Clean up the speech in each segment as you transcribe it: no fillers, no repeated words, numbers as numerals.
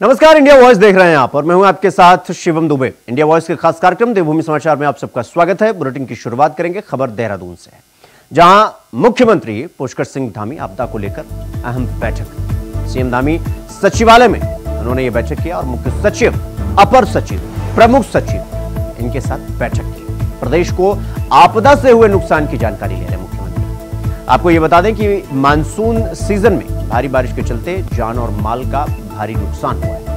नमस्कार, India voice देख रहे हैं आप और मैं हूं आपके साथ शिवम दुबे। इंडिया वॉइस के खास कार्यक्रम देवभूमि समाचार में आप सबका स्वागत है। बुलेटिन की शुरुआत करेंगे खबर देहरादून से, जहां मुख्यमंत्री पुष्कर सिंह धामी आपदा को लेकर अहम बैठक। सीएम धामी सचिवालय में उन्होंने ये बैठक किया और मुख्य सचिव, अपर सचिव, प्रमुख सचिव इनके साथ बैठक की। प्रदेश को आपदा से हुए नुकसान की जानकारी ले रहे मुख्यमंत्री। आपको ये बता दें कि मानसून सीजन में भारी बारिश के चलते जान और माल का भारी नुकसान हुआ है।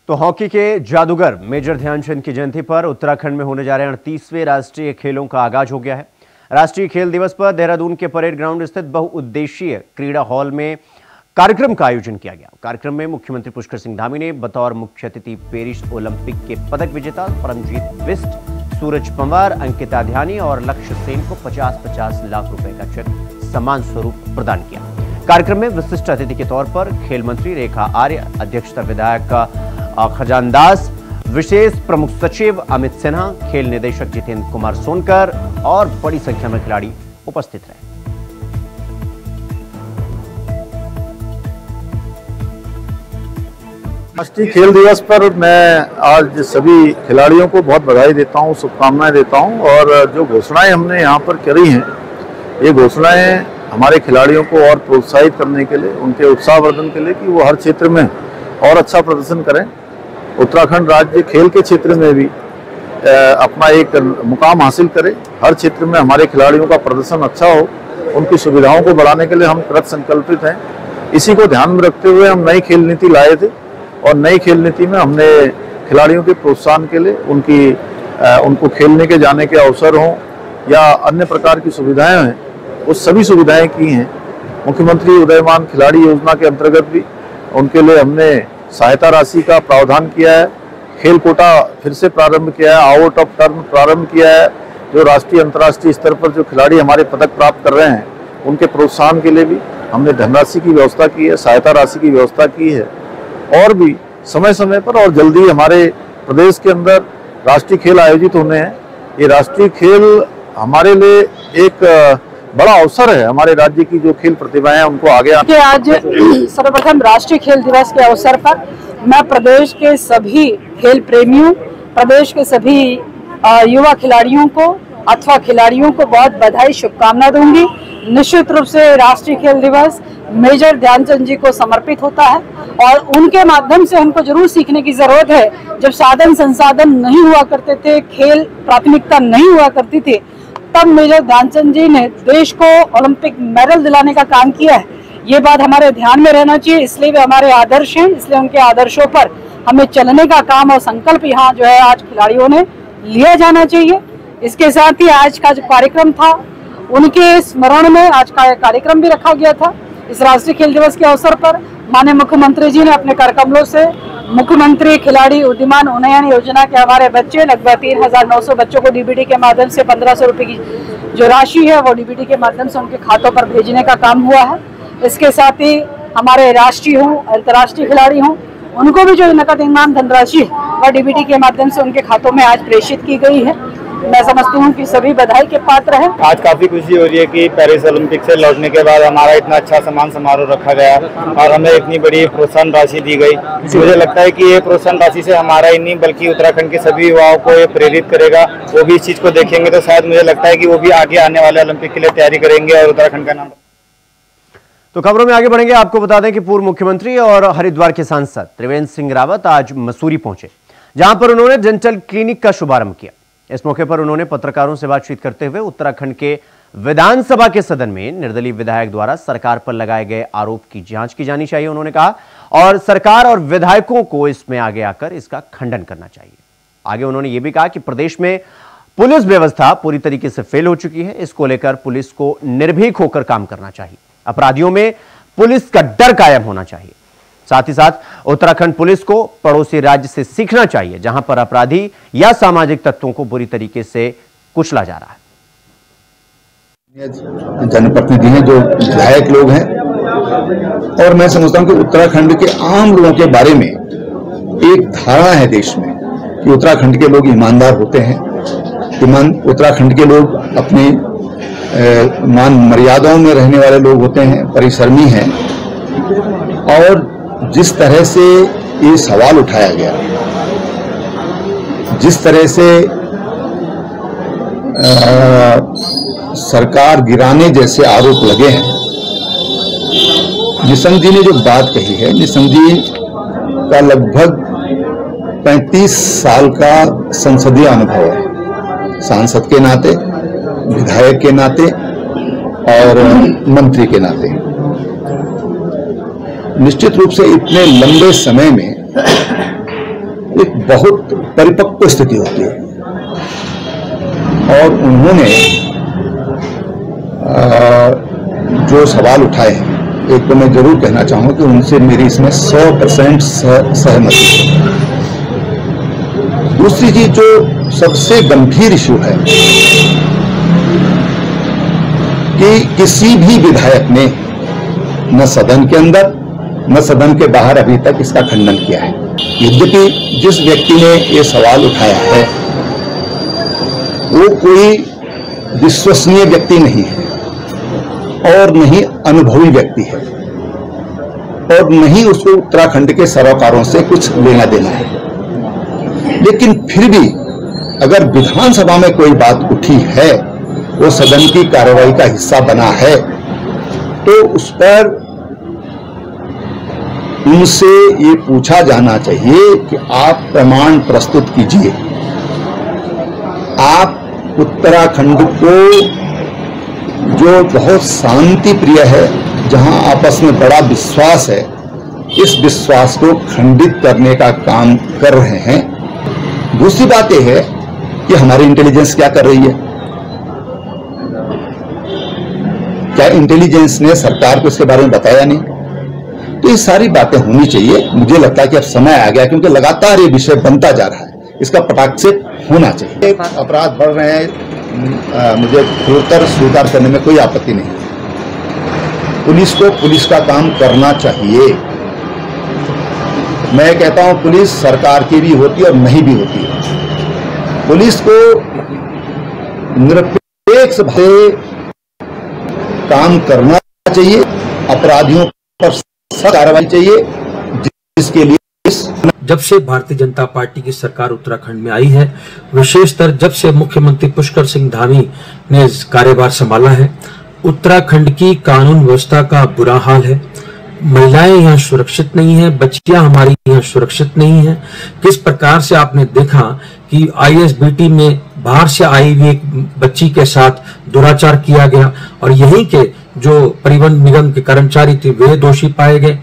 तो हॉकी के जादूगर मेजर ध्यानचंद की जयंती पर उत्तराखंड में होने जा रहे 38वें राष्ट्रीय खेलों का आगाज हो गया है। राष्ट्रीय खेल दिवस पर देहरादून के परेड ग्राउंड स्थित बहुउद्देशीय क्रीड़ा हॉल में कार्यक्रम का आयोजन किया गया। कार्यक्रम में मुख्यमंत्री पुष्कर सिंह धामी ने बतौर मुख्य अतिथि पेरिस ओलंपिक के पदक विजेता परमजीत बिष्ट, सूरज पंवार, अंकिता ध्यानी और लक्ष्य सेन को 50-50 लाख रुपए का चेक सम्मान स्वरूप प्रदान किया। कार्यक्रम में विशिष्ट अतिथि के तौर पर खेल मंत्री रेखा आर्य, अध्यक्षता विधायक खजानदास, विशेष प्रमुख सचिव अमित सिन्हा, खेल निदेशक जितेंद्र कुमार सोनकर और बड़ी संख्या में खिलाड़ी उपस्थित रहे। राष्ट्रीय खेल दिवस पर मैं आज सभी खिलाड़ियों को बहुत बधाई देता हूं, शुभकामनाएं देता हूं। और जो घोषणाएं हमने यहां पर करी हैं, ये घोषणाएं हमारे खिलाड़ियों को और प्रोत्साहित करने के लिए, उनके उत्साहवर्धन के लिए कि वो हर क्षेत्र में और अच्छा प्रदर्शन करें। उत्तराखंड राज्य खेल के क्षेत्र में भी अपना एक मुकाम हासिल करे। हर क्षेत्र में हमारे खिलाड़ियों का प्रदर्शन अच्छा हो, उनकी सुविधाओं को बढ़ाने के लिए हम कृत संकल्पित हैं। इसी को ध्यान में रखते हुए हम नई खेल नीति लाए थे और नई खेल नीति में हमने खिलाड़ियों के प्रोत्साहन के लिए उनको खेलने के जाने के अवसर हों या अन्य प्रकार की सुविधाएं हैं, वो सभी सुविधाएं की हैं। मुख्यमंत्री उदयमान खिलाड़ी योजना के अंतर्गत भी उनके लिए हमने सहायता राशि का प्रावधान किया है। खेल कोटा फिर से प्रारंभ किया है, आउट ऑफ टर्म प्रारंभ किया है। जो राष्ट्रीय अंतर्राष्ट्रीय स्तर पर जो खिलाड़ी हमारे पदक प्राप्त कर रहे हैं, उनके प्रोत्साहन के लिए भी हमने धनराशि की व्यवस्था की है, सहायता राशि की व्यवस्था की है। और भी समय समय पर और जल्दी हमारे प्रदेश के अंदर राष्ट्रीय खेल आयोजित होने हैं। ये राष्ट्रीय खेल हमारे लिए एक बड़ा अवसर है। हमारे राज्य की जो खेल प्रतिभाएं हैं उनको आगे आने। आज सर्वप्रथम राष्ट्रीय खेल दिवस के अवसर पर मैं प्रदेश के सभी खेल प्रेमियों, प्रदेश के सभी युवा खिलाड़ियों को अथवा खिलाड़ियों को बहुत बधाई, शुभकामना दूंगी। निश्चित रूप से राष्ट्रीय खेल दिवस मेजर ध्यानचंद जी को समर्पित होता है और उनके माध्यम से हमको जरूर सीखने की जरूरत है। जब साधन संसाधन नहीं हुआ करते थे, खेल प्राथमिकता नहीं हुआ करती थी, तब मेजर ध्यानचंद जी ने देश को ओलंपिक मेडल दिलाने का काम किया है। ये बात हमारे ध्यान में रहना चाहिए, इसलिए वे हमारे आदर्श हैं। इसलिए उनके आदर्शों पर हमें चलने का काम और संकल्प यहाँ जो है आज खिलाड़ियों ने लिया जाना चाहिए। इसके साथ ही आज का जो कार्यक्रम था, उनके स्मरण में आज का कार्यक्रम भी रखा गया था। इस राष्ट्रीय खेल दिवस के अवसर पर माननीय मुख्यमंत्री जी ने अपने कर कमलों से मुख्यमंत्री खिलाड़ी उद्यमान उन्नयन योजना के हमारे बच्चे लगभग 3,900 बच्चों को डीबीटी के माध्यम से 1,500 रुपए की जो राशि है वो डीबीटी के माध्यम से उनके खातों पर भेजने का काम हुआ है। इसके साथ ही हमारे राष्ट्रीय हों, अंतर्राष्ट्रीय खिलाड़ी हों, उनको भी जो नकद इनाम धनराशि है वह डीबीटी के माध्यम से उनके खातों में आज प्रेषित की गई है। मैं समझती हूँ कि सभी बधाई के पात्र हैं। आज काफी खुशी हो रही है कि पेरिस ओलंपिक से लौटने के बाद हमारा इतना अच्छा सम्मान समारोह रखा गया और हमें इतनी बड़ी प्रोत्साहन राशि दी गई। मुझे लगता है कि ये प्रोत्साहन राशि से हमारा ही नहीं बल्कि उत्तराखंड के सभी युवाओं को ये प्रेरित करेगा। वो भी इस चीज को देखेंगे तो शायद मुझे लगता है कि वो भी आगे आने वाले ओलंपिक के लिए तैयारी करेंगे और उत्तराखंड का नाम। तो खबरों में आगे बढ़ेंगे। आपको बता दें कि पूर्व मुख्यमंत्री और हरिद्वार के सांसद त्रिवेंद्र सिंह रावत आज मसूरी पहुंचे, जहां पर उन्होंने डेंटल क्लिनिक का शुभारंभ किया। इस मौके पर उन्होंने पत्रकारों से बातचीत करते हुए उत्तराखंड के विधानसभा के सदन में निर्दलीय विधायक द्वारा सरकार पर लगाए गए आरोप की जांच की जानी चाहिए, उन्होंने कहा, और सरकार और विधायकों को इसमें आगे आकर इसका खंडन करना चाहिए। आगे उन्होंने यह भी कहा कि प्रदेश में पुलिस व्यवस्था पूरी तरीके से फेल हो चुकी है। इसको लेकर पुलिस को निर्भीक होकर काम करना चाहिए। अपराधियों में पुलिस का डर कायम होना चाहिए। साथ ही साथ उत्तराखंड पुलिस को पड़ोसी राज्य से सीखना चाहिए, जहां पर अपराधी या सामाजिक तत्वों को बुरी तरीके से कुचला जा रहा है। जनप्रतिनिधि हैं, जो विधायक लोग हैं, और मैं समझता हूं कि उत्तराखंड के आम लोगों के बारे में एक धारणा है देश में कि उत्तराखंड के लोग ईमानदार होते हैं, उत्तराखंड के लोग अपनी मान मर्यादाओं में रहने वाले लोग होते हैं, परिश्रमी हैं। और जिस तरह से ये सवाल उठाया गया, जिस तरह से सरकार गिराने जैसे आरोप लगे हैं, निशंक जी ने जो बात कही है, निशंक जी का लगभग 35 साल का संसदीय अनुभव है, सांसद के नाते, विधायक के नाते और मंत्री के नाते। निश्चित रूप से इतने लंबे समय में एक बहुत परिपक्व स्थिति होती है, और उन्होंने जो सवाल उठाए हैं, एक तो मैं जरूर कहना चाहूंगा कि उनसे मेरी इसमें 100% सहमति है। दूसरी चीज जो सबसे गंभीर इशू है कि किसी भी विधायक ने न सदन के अंदर न सदन के बाहर अभी तक इसका खंडन किया है। यद्यपि जिस व्यक्ति ने ये सवाल उठाया है वो कोई विश्वसनीय व्यक्ति नहीं है, और नहीं अनुभवी व्यक्ति है, और नहीं उसको उत्तराखंड के सरोकारों से कुछ लेना देना है। लेकिन फिर भी अगर विधानसभा में कोई बात उठी है, वो सदन की कार्रवाई का हिस्सा बना है, तो उस पर उनसे ये पूछा जाना चाहिए कि आप प्रमाण प्रस्तुत कीजिए। आप उत्तराखंड को, जो बहुत शांति प्रिय है, जहां आपस में बड़ा विश्वास है, इस विश्वास को खंडित करने का काम कर रहे हैं। दूसरी बात यह है कि हमारी इंटेलिजेंस क्या कर रही है। क्या इंटेलिजेंस ने सरकार को इसके बारे में बताया नहीं? तो ये सारी बातें होनी चाहिए। मुझे लगता है कि अब समय आ गया, क्योंकि लगातार ये विषय बनता जा रहा है, इसका पटाख से होना चाहिए। अपराध बढ़ रहे हैं, मुझे पूर्णतः स्वीकार करने में कोई आपत्ति नहीं। पुलिस को पुलिस का काम करना चाहिए। मैं कहता हूं पुलिस सरकार की भी होती है और नहीं भी होती है। पुलिस को निरपेक्ष भाव से काम करना चाहिए, अपराधियों पर सख्त कार्रवाई चाहिए, जिसके लिए जब से भारतीय जनता पार्टी की सरकार उत्तराखंड में आई है, विशेषकर जब से मुख्यमंत्री पुष्कर सिंह धामी ने कार्यभार संभाला है, उत्तराखंड की कानून व्यवस्था का बुरा हाल है। महिलाएं यहाँ सुरक्षित नहीं है, बच्चियां हमारी यहाँ सुरक्षित नहीं है। किस प्रकार से आपने देखा कि ISBT में बाहर से आई हुई एक बच्ची के साथ दुराचार किया गया, और यहीं के जो परिवहन निगम के कर्मचारी थे वे दोषी पाए गए।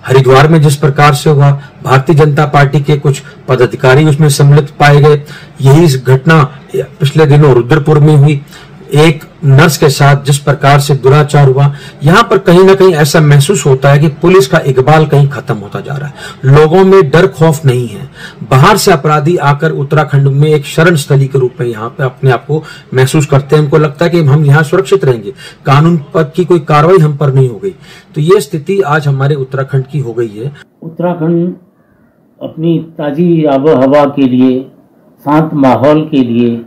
हरिद्वार में जिस प्रकार से हुआ, भारतीय जनता पार्टी के कुछ पदाधिकारी उसमें सम्मिलित पाए गए। यही इस घटना पिछले दिनों रुद्रपुर में हुई, एक नर्स के साथ जिस प्रकार से दुराचार हुआ। यहाँ पर कहीं ना कहीं ऐसा महसूस होता है कि पुलिस का इकबाल कहीं खत्म होता जा रहा है। लोगों में डर खौफ नहीं है। बाहर से अपराधी आकर उत्तराखंड में एक शरण स्थली के रूप में यहाँ पे अपने आप को महसूस करते हैं। उनको लगता है कि हम यहाँ सुरक्षित रहेंगे, कानून पर की कोई कार्रवाई हम पर नहीं हो गई। तो ये स्थिति आज हमारे उत्तराखंड की हो गई है। उत्तराखंड अपनी ताजी आबो हवा के लिए, शांत माहौल के लिए,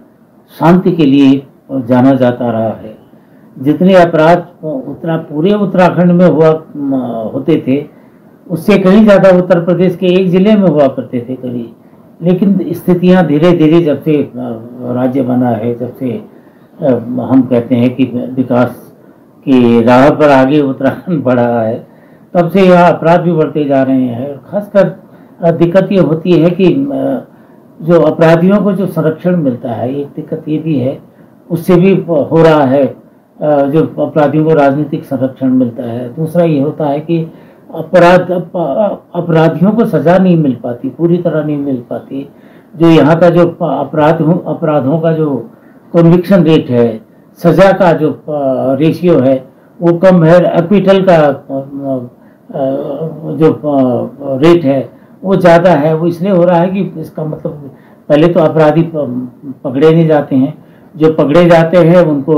शांति के लिए जाना जाता रहा है। जितने अपराध पूरे उत्तराखंड में होते थे, उससे कहीं ज़्यादा उत्तर प्रदेश के एक जिले में हुआ करते थे कभी। लेकिन स्थितियां धीरे धीरे जब से राज्य बना है, जब से हम कहते हैं कि विकास की राह पर आगे उत्तराखंड बढ़ा है, तब से यहाँ अपराध भी बढ़ते जा रहे हैं। खासकर दिक्कत ये होती है कि जो अपराधियों को जो संरक्षण मिलता है, एक दिक्कत ये भी है, उससे भी हो रहा है। जो अपराधियों को राजनीतिक संरक्षण मिलता है। दूसरा ये होता है कि अपराधियों को सजा नहीं मिल पाती, पूरी तरह नहीं मिल पाती। जो यहाँ का जो अपराधों का जो कन्विक्शन रेट है, सजा का जो रेशियो है वो कम है। एपिटल का जो रेट है वो ज़्यादा है। वो इसलिए हो रहा है कि इसका मतलब पहले तो अपराधी पकड़े नहीं जाते हैं, जो पकड़े जाते हैं उनको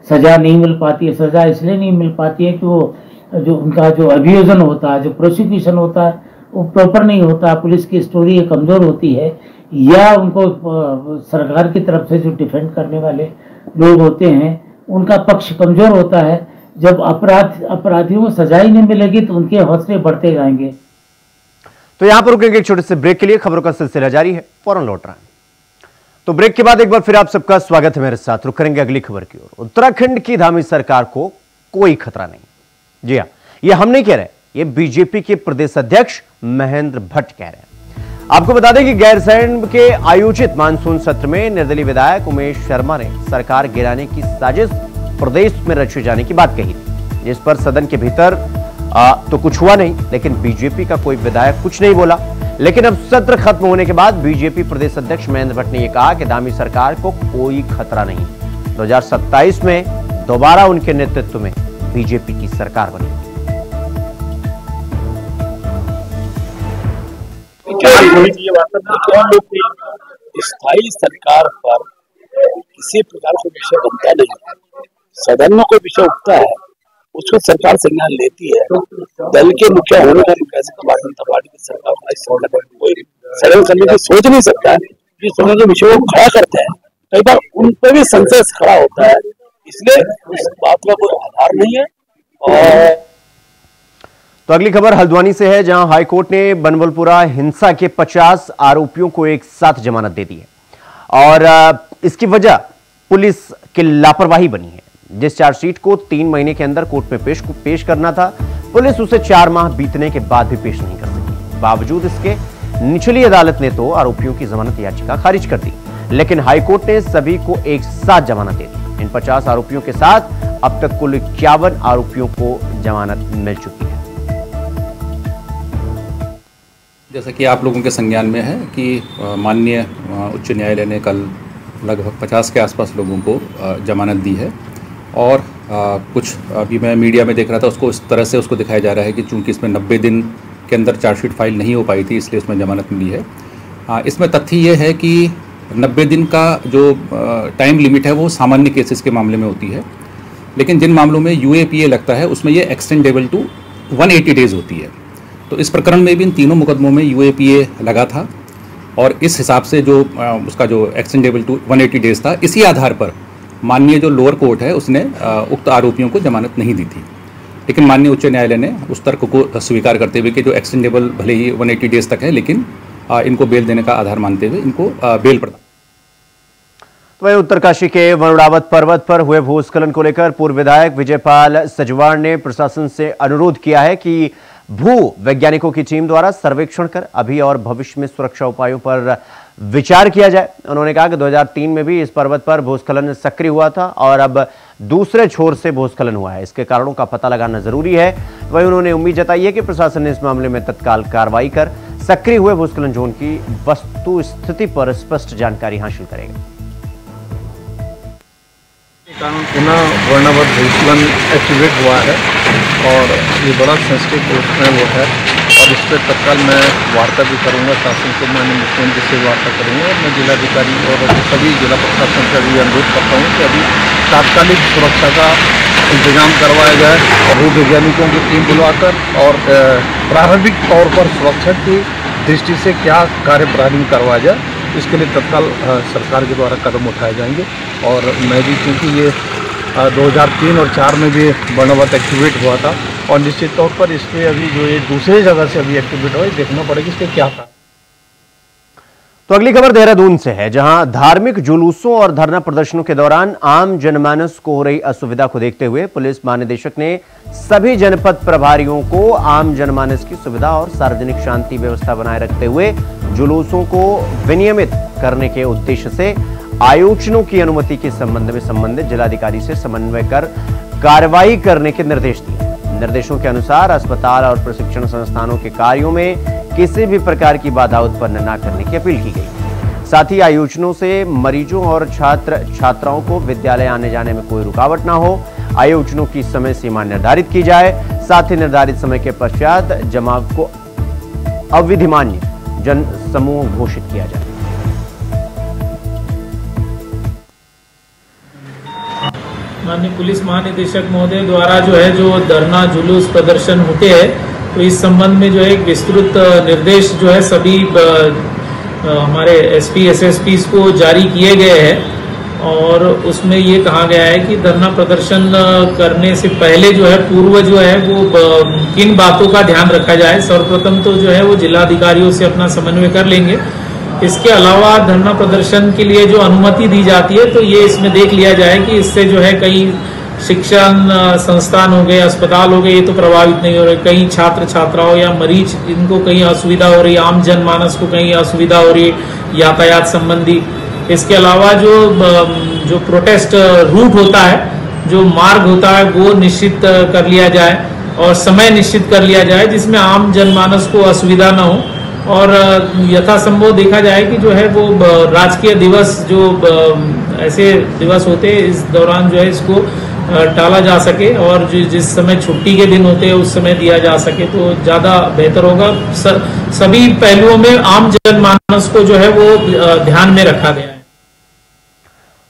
सज़ा नहीं मिल पाती है। सज़ा इसलिए नहीं मिल पाती है कि वो जो उनका जो अभियोजन होता है, जो प्रोसिक्यूशन होता है वो प्रॉपर नहीं होता, पुलिस की स्टोरी कमज़ोर होती है, या उनको सरकार की तरफ से जो डिफेंड करने वाले लोग होते हैं उनका पक्ष कमज़ोर होता है। जब अपराधियों को सजा ही नहीं मिलेगी तो उनके हौसले बढ़ते जाएंगे। तो यहां पर रुकेंगे एक छोटे से ब्रेक के लिए, खबरों का सिलसिला जारी है, फौरन लौट रहा है। तो ब्रेक के बाद एक बार फिर आप सबका स्वागत है मेरे साथ। रुक करेंगे अगली खबर की ओर। उत्तराखंड की धामी सरकार को कोई खतरा नहीं। जी हां, ये हम नहीं कह रहे, ये बीजेपी के प्रदेश अध्यक्ष महेंद्र भट्ट कह रहे हैं। आपको बता दें कि गैरसैंण के आयोजित मानसून सत्र में निर्दलीय विधायक उमेश शर्मा ने सरकार गिराने की साजिश प्रदेश में रचे जाने की बात कही, जिस पर सदन के भीतर तो कुछ हुआ नहीं, लेकिन बीजेपी का कोई विधायक कुछ नहीं बोला। लेकिन अब सत्र खत्म होने के बाद बीजेपी प्रदेश अध्यक्ष महेंद्र भट्ट ने यह कहा कि धामी सरकार को कोई खतरा नहीं। 2027 में दोबारा उनके नेतृत्व में बीजेपी की सरकार बनेगी। स्थायी सरकार पर किसी प्रकार का विषय बनता नहीं, सदन में कोई विषय उठता है उसको सरकार संज्ञान लेती है। दल के मुखिया होने का भारतीय जनता पार्टी की सरकार कोई सदन करने की सोच नहीं सकता है, जिस तरह के विषय को खड़ा करते हैं कई बार उन पर भी संशय खड़ा होता है, इसलिए उस बात का कोई आधार नहीं है। और तो अगली खबर हल्द्वानी से है, जहां हाईकोर्ट ने बनवलपुरा हिंसा के 50 आरोपियों को एक साथ जमानत दे दी है और इसकी वजह पुलिस की लापरवाही बनी है। जिस चार्जशीट को 3 महीने के अंदर कोर्ट में पेश करना था, पुलिस उसे 4 माह बीतने के बाद भी पेश नहीं कर सकी। बावजूद इसके निचली अदालत ने तो आरोपियों की जमानत याचिका खारिज कर दी, लेकिन हाईकोर्ट ने सभी को एक साथ जमानत दे दी। इन 50 आरोपियों के साथ अब तक कुल 51 आरोपियों को जमानत मिल चुकी है। जैसा कि आप लोगों के संज्ञान में है कि माननीय उच्च न्यायालय ने कल लगभग 50 के आसपास लोगों को जमानत दी है और कुछ अभी मैं मीडिया में देख रहा था उसको इस तरह से उसको दिखाया जा रहा है कि चूंकि इसमें 90 दिन के अंदर चार्जशीट फाइल नहीं हो पाई थी इसलिए उसमें जमानत मिली है। इसमें तथ्य ये है कि 90 दिन का जो टाइम लिमिट है वो सामान्य केसेस के मामले में होती है, लेकिन जिन मामलों में UAPA लगता है उसमें ये एक्सटेंडेबल टू 180 डेज होती है। तो इस प्रकरण में भी इन तीनों मुकदमों में UAPA लगा था और इस हिसाब से जो उसका जो एक्सटेंडेबल टू 180 डेज था, इसी आधार पर माननीय जो लोअर कोर्ट है उसने उक्त आरोपियों को जमानत नहीं दी थी। लेकिन माननीय उच्च न्यायालय ने उस तर्क को स्वीकार करते हुए कि जो एक्सटेंडेबल भले ही 180 डेज तक है, लेकिन इनको बेल देने का आधार मानते हुए इनको बेल प्रदान। तो वहीं उत्तरकाशी के वरुणावत पर्वत पर हुए भूस्खलन को लेकर पूर्व विधायक विजयपाल सजवाण ने प्रशासन से अनुरोध किया है कि भू वैज्ञानिकों की टीम द्वारा सर्वेक्षण कर अभी और भविष्य में सुरक्षा उपायों पर विचार किया जाए। उन्होंने कहा कि 2003 में भी इस पर्वत पर भूस्खलन सक्रिय हुआ था और अब दूसरे छोर से भूस्खलन हुआ है, इसके कारणों का पता लगाना जरूरी है। वहीं उन्होंने उम्मीद जताई है कि प्रशासन इस मामले में तत्काल कार्रवाई कर सक्रिय हुए भूस्खलन जोन की वस्तु स्थिति पर स्पष्ट जानकारी हासिल करेगा। कारण पुनः वर्णावत भूस्खलन एक्टिवेट हुआ है और ये बड़ा सेंसिटिव पोस्ट वो है और इस पर तत्काल मैं वार्ता भी करूंगा, शासन को माननीय मुख्यमंत्री से वार्ता करूंगा और मैं जिलाधिकारी और सभी जिला प्रशासन से भी अनुरोध करता हूं कि अभी तात्कालिक सुरक्षा का इंतजाम करवाया जाए और भू वैज्ञानिकों की टीम बुलवाकर और प्रारंभिक तौर पर सुरक्षा की दृष्टि से क्या कार्य प्रारंभ करवाया जाए, इसके लिए तत्काल सरकार के द्वारा कदम उठाए जाएंगे। और मैं भी क्योंकि ये 2003 और 4 में भी वर्णावत एक्टिवेट हुआ था और निश्चित तौर पर इस पर अभी जो ये दूसरी जगह से अभी एक्टिवेट हुआ है देखना पड़ेगा इसके क्या था। तो अगली खबर देहरादून से है, जहां धार्मिक जुलूसों और धरना प्रदर्शनों के दौरान आम जनमानस को हो रही असुविधा को देखते हुए पुलिस महानिदेशक ने सभी जनपद प्रभारियों को आम जनमानस की सुविधा और सार्वजनिक शांति व्यवस्था बनाए रखते हुए जुलूसों को विनियमित करने के उद्देश्य से आयोजनों की अनुमति के संबंध में संबंधित जिलाधिकारी से समन्वय कर कार्रवाई करने के निर्देश दिए। निर्देशों के अनुसार अस्पताल और प्रशिक्षण संस्थानों के कार्यों में किसी भी प्रकार की बाधा उत्पन्न न करने की अपील की गई। साथ ही आयोजनों से मरीजों और छात्र छात्राओं को विद्यालय आने जाने में कोई रुकावट ना हो, आयोग चुनाव की समय सीमा निर्धारित की जाए, साथ ही निर्धारित समय के पश्चात जमाव को अविधिमान्य जन समूह घोषित किया जाए। माननीय पुलिस महानिदेशक महोदय द्वारा जो धरना जुलूस प्रदर्शन होते हैं, तो इस संबंध में एक विस्तृत निर्देश सभी हमारे एसपी एसएसपी को जारी किए गए हैं और उसमें ये कहा गया है कि धरना प्रदर्शन करने से पहले पूर्व वो किन बातों का ध्यान रखा जाए। सर्वप्रथम तो वो जिलाधिकारियों से अपना समन्वय कर लेंगे। इसके अलावा धरना प्रदर्शन के लिए जो अनुमति दी जाती है, तो ये इसमें देख लिया जाए कि इससे कई शिक्षण संस्थान हो गए, अस्पताल हो गए, ये तो प्रभावित नहीं हो रहे। कई छात्र छात्राओं या मरीज इनको कहीं असुविधा हो रही, आम जनमानस को कहीं असुविधा हो रही यातायात संबंधी। इसके अलावा जो प्रोटेस्ट रूट होता है, जो मार्ग होता है, वो निश्चित कर लिया जाए और समय निश्चित कर लिया जाए जिसमें आम जनमानस को असुविधा न हो। और यथासंभव देखा जाए कि वो राजकीय दिवस ऐसे दिवस होते हैं, इस दौरान इसको टाला जा सके और जिस समय छुट्टी के दिन होते हैं उस समय दिया जा सके तो ज़्यादा बेहतर होगा। सभी पहलुओं में आम जनमानस को वो ध्यान में रखा गया है।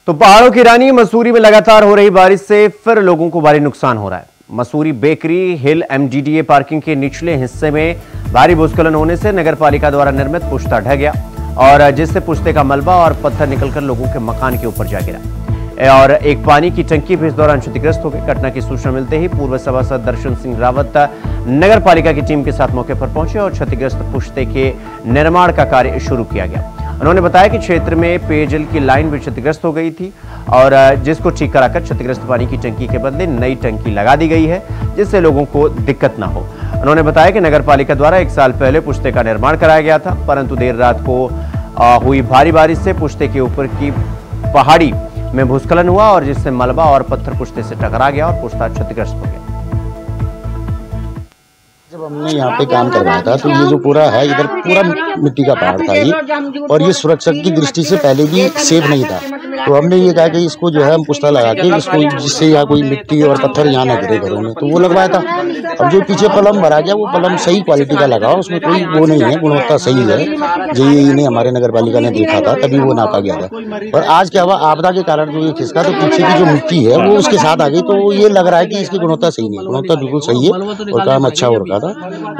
तो पहाड़ों की रानी मसूरी में लगातार हो रही बारिश से फिर लोगों को भारी नुकसान हो रहा है। मसूरी बेकरी हिल एमडीडीए पार्किंग के निचले हिस्से में भारी भूस्खलन होने से नगरपालिका द्वारा निर्मित पुश्ता ढह गया और जिससे पुश्ते का मलबा और पत्थर निकलकर लोगों के मकान के ऊपर जा गिरा और एक पानी की टंकी भी इस दौरान क्षतिग्रस्त हो गई। घटना की सूचना मिलते ही पूर्व सभासद दर्शन सिंह रावत नगरपालिका की टीम के साथ मौके पर पहुंचे और क्षतिग्रस्त पुश्ते के निर्माण का कार्य शुरू किया गया। उन्होंने बताया कि क्षेत्र में पेयजल की लाइन भी क्षतिग्रस्त हो गई थी और जिसको ठीक कराकर क्षतिग्रस्त पानी की टंकी के बदले नई टंकी लगा दी गई है जिससे लोगों को दिक्कत न हो। उन्होंने बताया कि नगरपालिका द्वारा 1 साल पहले पुश्ते का निर्माण कराया गया था, परंतु देर रात को हुई भारी बारिश से पुश्ते के ऊपर की पहाड़ी में भूस्खलन हुआ और जिससे मलबा और पत्थर पुश्ते से टकरा गया और पुश्ता क्षतिग्रस्त हो गया। जब हमने यहाँ पे काम करवाया था तो ये जो पूरा है इधर पूरा मिट्टी का पहाड़ था ये, और ये सुरक्षा की दृष्टि से पहले भी सेफ नहीं था। तो हमने ये कहा कि इसको हम पुश्ता लगा के इसको जिससे यहाँ कोई मिट्टी और पत्थर यहाँ न गिरे घरों में, तो वो लगवाया था। अब जो पीछे पलम भरा गया वो पलम सही क्वालिटी का लगा, उसमें कोई वो नहीं है, गुणवत्ता सही है। जेईई ने हमारे नगर पालिका ने देखा था तभी वो नापा गया था। और आज क्या हुआ, आपदा के कारण जो ये खिसका तो पीछे की जो मिट्टी है वो उसके साथ आ गई, तो ये लग रहा है कि इसकी गुणवत्ता सही नहीं है। गुणवत्ता बिल्कुल सही है और काम अच्छा हो रखा था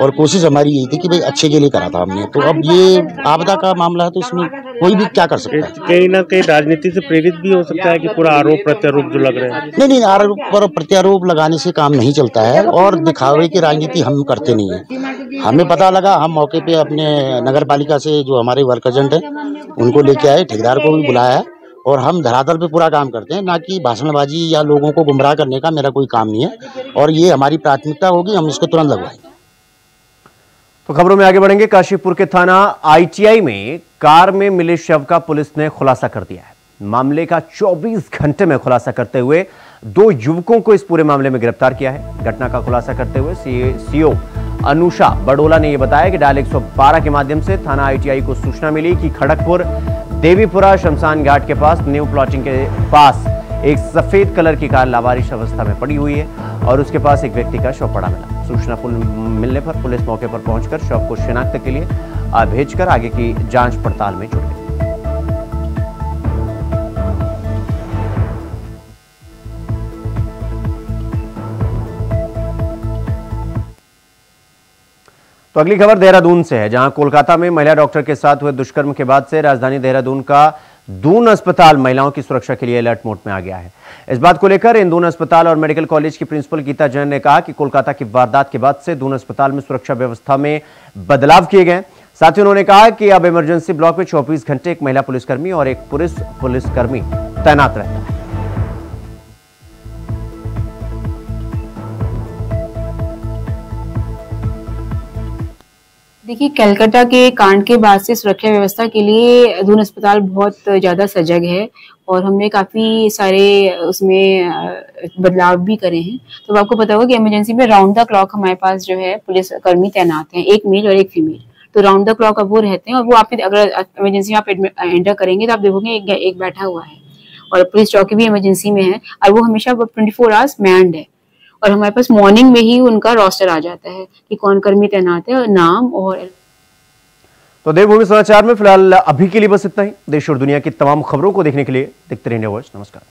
और कोशिश हमारी यही थी कि भाई अच्छे के लिए करा था हमने। तो अब ये आपदा का मामला है तो इसमें कोई भी क्या कर सकता है। कहीं ना कहीं राजनीति से प्रेरित भी हो सकता है कि पूरा आरोप प्रत्यारोप जो लग रहे हैं। नहीं, आरोप और प्रत्यारोप लगाने से काम नहीं चलता है और दिखावे की राजनीति हम करते नहीं है। हमें पता लगा, हम मौके पे अपने नगर पालिका से जो हमारे वर्क एजेंट है उनको लेके आए, ठेकेदार को भी बुलाया है और हम धरातल पे पूरा काम करते हैं, ना कि भाषणबाजी या लोगों को गुमराह करने का मेरा कोई काम नहीं है और ये हमारी प्राथमिकता होगी, हम इसको तुरंत लगवाएंगे। तो खबरों में आगे बढ़ेंगे। काशीपुर के थाना आईटीआई में कार में मिले शव का पुलिस ने खुलासा कर दिया है। मामले का 24 घंटे में खुलासा करते हुए 2 युवकों को इस पूरे मामले में गिरफ्तार किया है। घटना का खुलासा करते हुए सीओ अनुषा बडोला ने यह बताया कि डायल 112 के माध्यम से थाना आईटीआई को सूचना मिली कि खड़गपुर देवीपुरा शमशान घाट के पास न्यू प्लॉटिंग के पास एक सफेद कलर की कार लावारिश अवस्था में पड़ी हुई है और उसके पास एक व्यक्ति का शव पड़ा मिला। सूचना मिलने पर पुलिस मौके पर पहुंचकर शव को शिनाख्त के लिए भेजकर आगे की जांच पड़ताल में जुट गई। तो अगली खबर देहरादून से है, जहां कोलकाता में महिला डॉक्टर के साथ हुए दुष्कर्म के बाद से राजधानी देहरादून का दून अस्पताल महिलाओं की सुरक्षा के लिए अलर्ट मोड में आ गया है। इस बात को लेकर इन दून अस्पताल और मेडिकल कॉलेज की प्रिंसिपल गीता जैन ने कहा कि कोलकाता की वारदात के बाद से दून अस्पताल में सुरक्षा व्यवस्था में बदलाव किए गए। साथ ही उन्होंने कहा कि अब इमरजेंसी ब्लॉक में 24 घंटे एक महिला पुलिसकर्मी और एक पुरुष पुलिसकर्मी तैनात रहता है। देखिए, कलकत्ता के कांड के बाद से सुरक्षा व्यवस्था के लिए दून अस्पताल बहुत ज़्यादा सजग है और हमने काफ़ी सारे उसमें बदलाव भी करे हैं। तो आपको पता होगा कि इमरजेंसी में राउंड द क्लॉक हमारे पास जो है पुलिसकर्मी तैनात हैं, एक मेल और एक फीमेल। तो राउंड द क्लॉक अब वो रहते हैं और वो आप अगर इमरजेंसी में आप एंटर करेंगे तो आप देखोगे एक बैठा हुआ है और पुलिस चौकी भी इमरजेंसी में है और वो हमेशा 24 आवर्स मैंड है और हमारे पास मॉर्निंग में ही उनका रोस्टर आ जाता है कि कौन कर्मी तैनात है और नाम और। तो देवभूमि समाचार में फिलहाल अभी के लिए बस इतना ही। देश और दुनिया की तमाम खबरों को देखने के लिए देखते रहिए न्यूज़। नमस्कार।